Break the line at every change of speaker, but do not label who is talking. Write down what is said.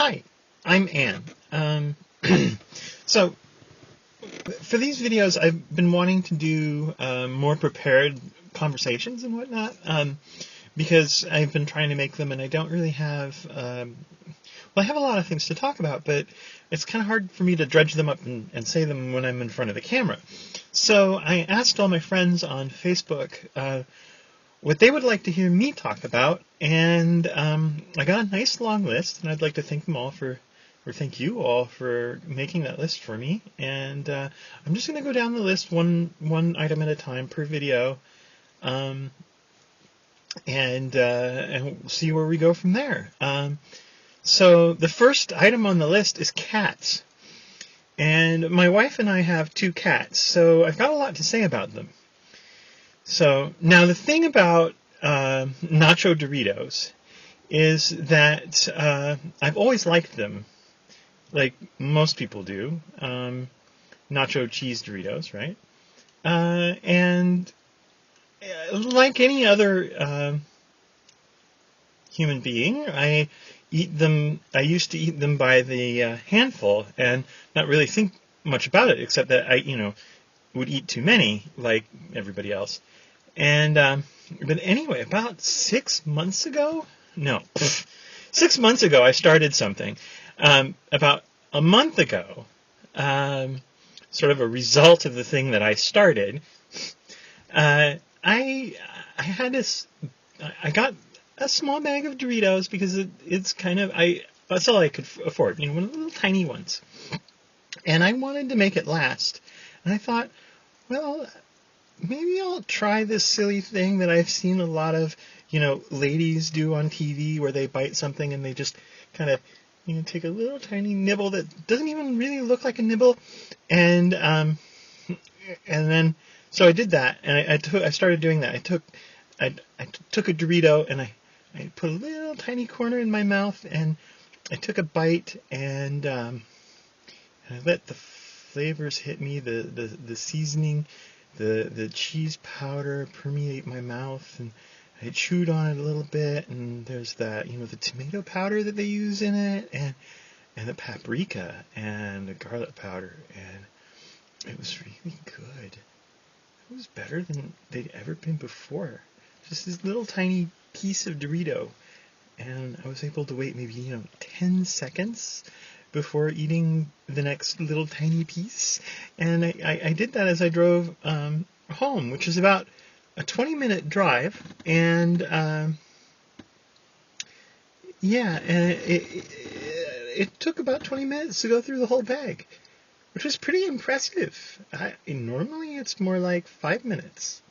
Hi, I'm Ann. So, for these videos, I've been wanting to do more prepared conversations and whatnot, because I've been trying to make them and I don't really have, I have a lot of things to talk about, but it's kind of hard for me to dredge them up and say them when I'm in front of the camera. So I asked all my friends on Facebook what they would like to hear me talk about, and I got a nice long list, and I'd like to thank them all thank you all for making that list for me. And I'm just going to go down the list one item at a time per video, and we'll see where we go from there. So the first item on the list is cats, and my wife and I have 2 cats, so I've got a lot to say about them. So, now the thing about nacho Doritos is that I've always liked them, like most people do. Nacho cheese Doritos, right? And like any other human being, I used to eat them by the handful and not really think much about it, except that I would eat too many, like everybody else. And, but anyway, about 6 months ago, 6 months ago, I started something. About a month ago, sort of a result of the thing that I started, I had this, I got a small bag of Doritos because it's kind of, that's all I could afford, one of the little tiny ones. And I wanted to make it last. And I thought, well, maybe I'll try this silly thing that I've seen a lot of, ladies do on TV, where they bite something and they just kind of, take a little tiny nibble that doesn't even really look like a nibble. And then, so I did that, and I started doing that. I took a Dorito and I put a little tiny corner in my mouth, and I took a bite, and I let the flavors hit me, the seasoning, the cheese powder permeate my mouth, and I chewed on it a little bit, and there's that, the tomato powder that they use in it, and the paprika, and the garlic powder, and it was really good. It was better than they'd ever been before. Just this little tiny piece of Dorito, and I was able to wait maybe, 10 seconds before eating the next little tiny piece. And I did that as I drove home, which is about a 20-minute drive. And and it took about 20 minutes to go through the whole bag, which was pretty impressive. Normally it's more like 5 minutes.